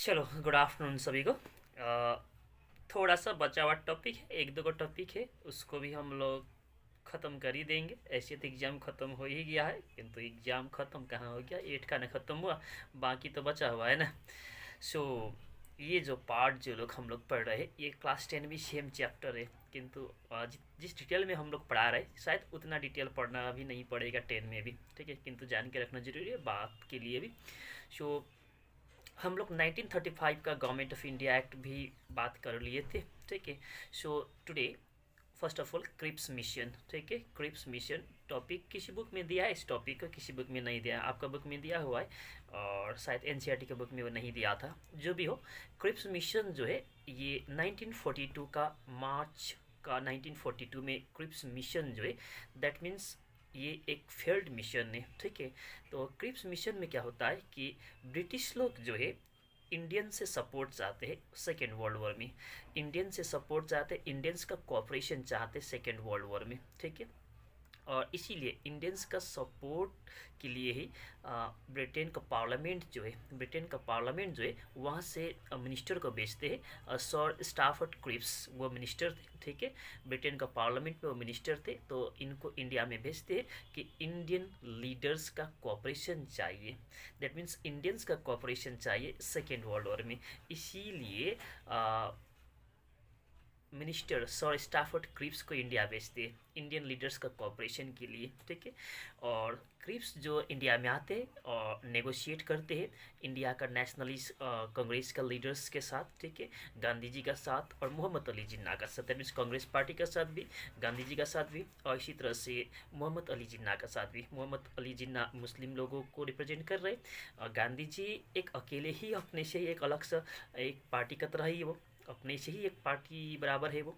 चलो, good afternoon सभी को। थोड़ा सा बचा हुआ टॉपिक है, एक दो का टॉपिक है, उसको भी हम लोग ख़त्म कर ही देंगे। ऐसे तो एग्ज़ाम ख़त्म हो ही गया है, किंतु एग्ज़ाम ख़त्म कहाँ हो गया, 8 का ना ख़त्म हुआ, बाकी तो बचा हुआ है ना। सो ये जो पार्ट जो लोग हम लोग पढ़ रहे हैं, ये क्लास 10 भी सेम चैप्टर है, किंतु जिस डिटेल में हम लोग पढ़ा रहे हैं शायद उतना डिटेल पढ़ना भी नहीं पड़ेगा 10 में भी, ठीक है, किंतु जान के रखना जरूरी है बात के लिए भी। सो हम लोग 1935 का गवर्नमेंट ऑफ इंडिया एक्ट भी बात कर लिए थे, ठीक है। So today first of all Cripps mission, ठीक है। क्रिप्स मिशन टॉपिक किसी बुक में दिया है, इस टॉपिक को किसी बुक में नहीं दिया है, आपका बुक में दिया हुआ है और शायद एनसीईआरटी के बुक में वो नहीं दिया था। जो भी हो, क्रिप्स मिशन जो है ये 1942 का मार्च का 1942 में क्रिप्स मिशन जो है, दैट मीन्स ये एक फेल्ड मिशन है, ठीक है। तो क्रिप्स मिशन में क्या होता है कि ब्रिटिश लोग जो है इंडियन से सपोर्ट चाहते हैं सेकेंड वर्ल्ड वॉर में, इंडियन से सपोर्ट चाहते हैं, इंडियंस का कोऑपरेशन चाहते हैं सेकेंड वर्ल्ड वॉर में, ठीक है। और इसीलिए इंडियंस का सपोर्ट के लिए ही ब्रिटेन का पार्लियामेंट जो है, वहाँ से मिनिस्टर को भेजते हैं। सर स्टाफर्ड क्रिप्स वो मिनिस्टर थे, ठीक है। ब्रिटेन का पार्लियामेंट में वो मिनिस्टर थे, तो इनको इंडिया में भेजते हैं कि इंडियन लीडर्स का कोऑपरेशन चाहिए। दैट मीन्स इंडियंस का कोऑपरेशन चाहिए सेकेंड वर्ल्ड वॉर में। इसीलिए मिनिस्टर सर स्टाफर्ड क्रिप्स को इंडिया भेजते हैं इंडियन लीडर्स का कोऑपरेशन के लिए, ठीक है। और क्रिप्स जो इंडिया में आते हैं और नेगोशिएट करते हैं इंडिया का नेशनलिस्ट कांग्रेस का लीडर्स के साथ, ठीक है, गांधी जी का साथ और मोहम्मद अली जिन्ना का साथ, दैट मीन्स कांग्रेस पार्टी का साथ भी, गांधी जी का साथ भी, और इसी तरह से मोहम्मद अली जिन्ना का साथ भी। मोहम्मद अली जिन्ना मुस्लिम लोगों को रिप्रेजेंट कर रहे हैं और गांधी जी एक अकेले ही अपने से ही एक अलग सा एक पार्टी की तरह ही वो अपने से ही एक पार्टी बराबर है वो।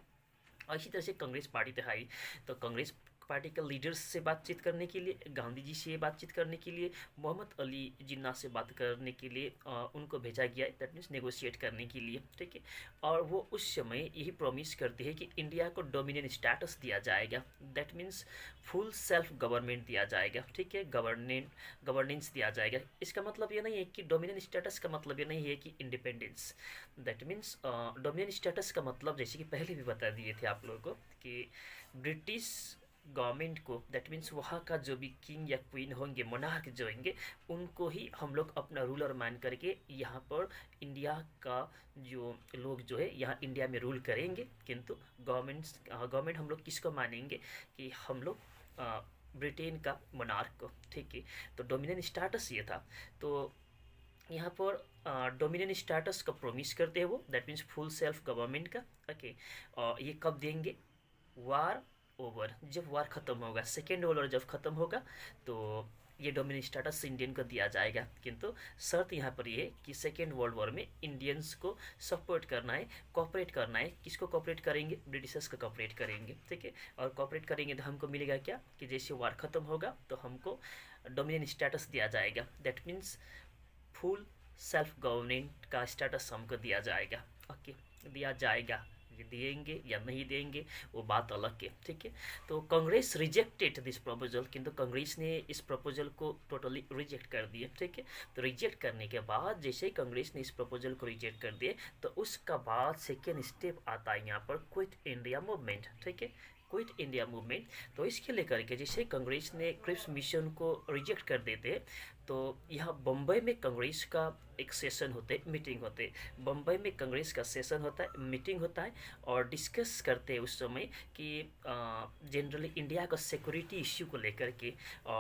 और इसी तरह से कांग्रेस पार्टी तो है ही, तो कांग्रेस पार्टी के लीडर्स से बातचीत करने के लिए, गांधी जी से बातचीत करने के लिए, मोहम्मद अली जिन्ना से बात करने के लिए उनको भेजा गया है, दैट मीन्स नेगोशिएट करने के लिए, ठीक है। और वो उस समय यही प्रॉमिस करते हैं कि इंडिया को डोमिनियन स्टेटस दिया जाएगा, that means full self government दिया जाएगा, ठीक है, गवर्नेंस दिया जाएगा। इसका मतलब ये नहीं है कि डोमिनियन स्टेटस का मतलब ये नहीं है कि independence, that means dominion status का मतलब जैसे कि पहले भी बता दिए थे आप लोगों को कि ब्रिटिश गवर्नमेंट को, दैट मीन्स वहाँ का जो भी किंग या क्वीन होंगे, मोनार्क जो होंगे, उनको ही हम लोग अपना रूलर मान करके यहाँ पर इंडिया का जो लोग जो है यहाँ इंडिया में रूल करेंगे। किंतु गवर्नमेंट हम लोग किसको मानेंगे कि हम लोग ब्रिटेन का मोनार्क को, ठीक है। तो डोमिनियन स्टेटस ये था। तो यहाँ पर डोमिनियन स्टेटस का प्रोमिस करते हैं वो, that means full self government का, ओके। और ये कब देंगे? वार ओवर, जब वार ख़त्म होगा, सेकेंड वर्ल्ड वॉर जब ख़त्म होगा तो ये डोमिनियन स्टेटस इंडियन को दिया जाएगा। किंतु शर्त यहाँ पर ये है कि सेकेंड वर्ल्ड वॉर में इंडियंस को सपोर्ट करना है, कॉपरेट करना है। किसको कॉपरेट करेंगे? ब्रिटिशर्स को कॉपरेट करेंगे, ठीक है। और कॉपरेट करेंगे तो हमको मिलेगा क्या कि जैसे वार ख़त्म होगा तो हमको डोमिनियन स्टेटस दिया जाएगा, that means full self government का स्टेटस हमको दिया जाएगा, ओके, दिया जाएगा। ये देंगे या नहीं देंगे वो बात अलग है, ठीक है। तो कांग्रेस रिजेक्टेड दिस प्रपोजल, किंतु कांग्रेस ने इस प्रपोजल को टोटली रिजेक्ट कर दिया, ठीक है। तो रिजेक्ट करने के बाद जैसे ही कांग्रेस ने इस प्रपोजल को रिजेक्ट कर दिए तो उसका बाद सेकेंड स्टेप आता है यहाँ पर क्विट इंडिया मूवमेंट, ठीक है, क्विट इंडिया मूवमेंट। तो इसके लेकर के जैसे कांग्रेस ने क्रिप्स मिशन को रिजेक्ट कर देते हैं तो यहाँ बम्बई में कांग्रेस का एक सेशन होते हैं, मीटिंग होते हैं, बम्बई में कांग्रेस का सेशन होता है, मीटिंग होता है और डिस्कस करते हैं उस समय कि जनरली इंडिया का सिक्योरिटी इश्यू को लेकर के।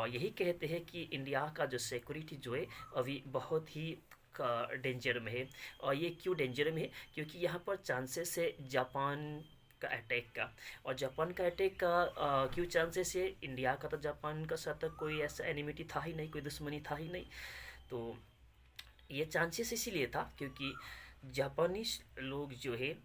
यही कहते हैं कि इंडिया का जो सिक्योरिटी जो है अभी बहुत ही का डेंजर में है। और ये क्यों डेंजर में है? क्योंकि यहाँ पर चांसेस है जापान का अटैक का। और जापान का अटैक का क्यों चांसेस है? इंडिया का तो जापान का साथ कोई ऐसा एनिमिटी था ही नहीं, कोई दुश्मनी था ही नहीं। तो ये चांसेस इसीलिए था क्योंकि जापानीज लोग जो है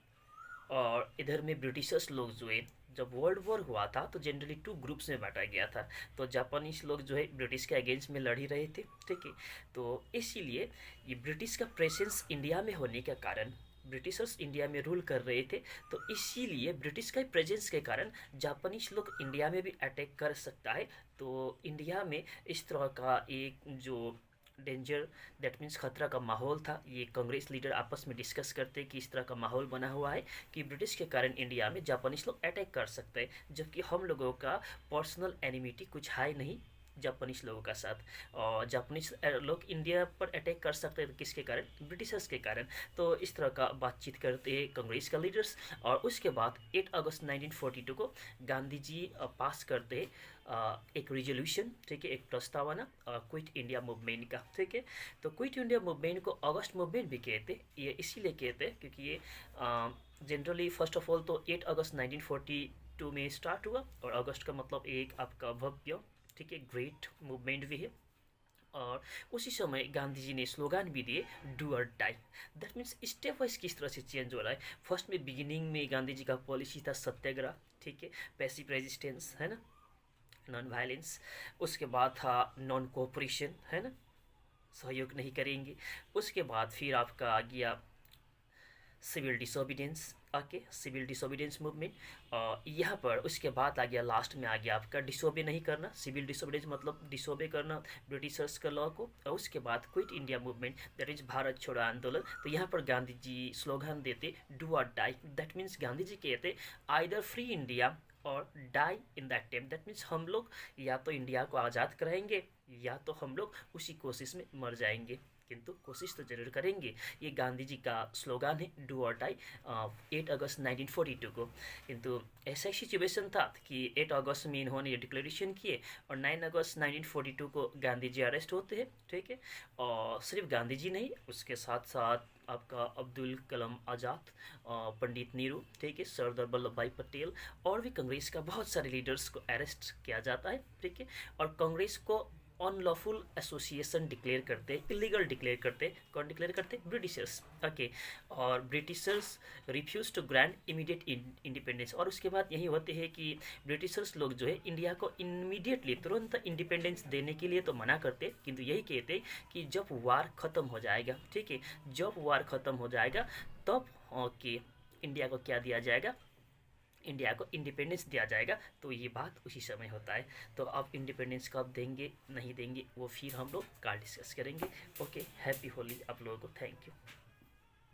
और इधर में ब्रिटिशर्स लोग जो है, जब वर्ल्ड वॉर हुआ था तो जनरली टू ग्रुप्स में बांटा गया था। तो जापानीज लोग जो है ब्रिटिश के अगेंस्ट में लड़ ही रहे थे, ठीक है। तो इसीलिए ये ब्रिटिश का प्रेजेंस इंडिया में होने के कारण, ब्रिटिशर्स इंडिया में रूल कर रहे थे, तो इसीलिए ब्रिटिश का प्रेजेंस के कारण जापानीज लोग इंडिया में भी अटैक कर सकता है। तो इंडिया में इस तरह का एक जो डेंजर, दैट मीन्स खतरा का माहौल था। ये कांग्रेस लीडर आपस में डिस्कस करते कि इस तरह का माहौल बना हुआ है कि ब्रिटिश के कारण इंडिया में जापानीज लोग अटैक कर सकते हैं, जबकि हम लोगों का पर्सनल एनिमिटी कुछ है नहीं जापानीज लोगों का साथ। और जापानीज लोग इंडिया पर अटैक कर सकते हैं किसके कारण? ब्रिटिशर्स के कारण। तो इस तरह का बातचीत करते हैं कांग्रेस का लीडर्स। और उसके बाद 8 अगस्त 1942 को गांधी जी पास करते हैं एक रिजोल्यूशन, ठीक है, एक प्रस्तावना क्विट इंडिया मूवमेंट का, ठीक है। तो क्विट इंडिया मूवमेंट को अगस्त मूवमेंट भी कहते हैं। ये इसीलिए कहते हैं क्योंकि ये जनरली फर्स्ट ऑफ ऑल तो 8 अगस्त 1942 में स्टार्ट हुआ, और अगस्त का मतलब एक आपका भव्य, ठीक है, ग्रेट मूवमेंट भी है। और उसी समय गांधी जी ने स्लोगान भी दिए, do or die. That means step wise किस तरह से चेंज हो रहा है। फर्स्ट में बिगिनिंग में गांधी जी का पॉलिसी था सत्याग्रह, ठीक है, पैसिव रेजिस्टेंस, है ना, नॉन वायलेंस। उसके बाद था नॉन कोऑपरेशन, है ना, सहयोग नहीं करेंगे। उसके बाद फिर आपका आ गया civil disobedience, okay, civil disobedience movement. यहाँ पर उसके बाद आ गया, लास्ट में आ गया आपका डिसोबे नहीं करना। सिविल डिसोबीडियंस मतलब डिसोबे करना ब्रिटिशर्स का लॉ को। और उसके बाद quit India movement, that is Bharat छोड़ो आंदोलन। तो यहाँ पर गांधी जी स्लोगन देते do or die. That means Gandhi ji कहते either free India or die in that time. That means हम लोग या तो इंडिया को आज़ाद कराएंगे या तो हम लोग उसी कोशिश में मर जाएंगे, किंतु कोशिश तो जरूर करेंगे। ये गांधी जी का स्लोगान है, डू और डाई, 8 अगस्त 1942 को। किंतु ऐसा सिचुएशन था कि 8 अगस्त में इन्होंने ये डिक्लेरेशन किए और 9 अगस्त 1942 को गांधी जी अरेस्ट होते हैं, ठीक है। और सिर्फ गांधी जी नहीं, उसके साथ साथ आपका अब्दुल कलाम आज़ाद, पंडित नेहरू, ठीक है, सरदार वल्लभ भाई पटेल और भी कांग्रेस का बहुत सारे लीडर्स को अरेस्ट किया जाता है, ठीक है। और कांग्रेस को अनलॉफुल एसोसिएशन डिक्लेयर करते, इलीगल डिक्लेयर करते। कौन डिक्लेयर करते? Britishers, okay. और Britishers refuse to grant immediate independence. और उसके बाद यही होते हैं कि ब्रिटिशर्स लोग जो है इंडिया को इमीडिएटली तुरंत इंडिपेंडेंस देने के लिए तो मना करते, किंतु यही कहते कि जब वार ख़त्म हो जाएगा, ठीक है, जब वार ख़त्म हो जाएगा तब ओके इंडिया को क्या दिया जाएगा? इंडिया को इंडिपेंडेंस दिया जाएगा। तो ये बात उसी समय होता है। तो अब इंडिपेंडेंस कब देंगे नहीं देंगे वो फिर हम लोग कल डिस्कस करेंगे। ओके, हैप्पी होली आप लोगों को, थैंक यू।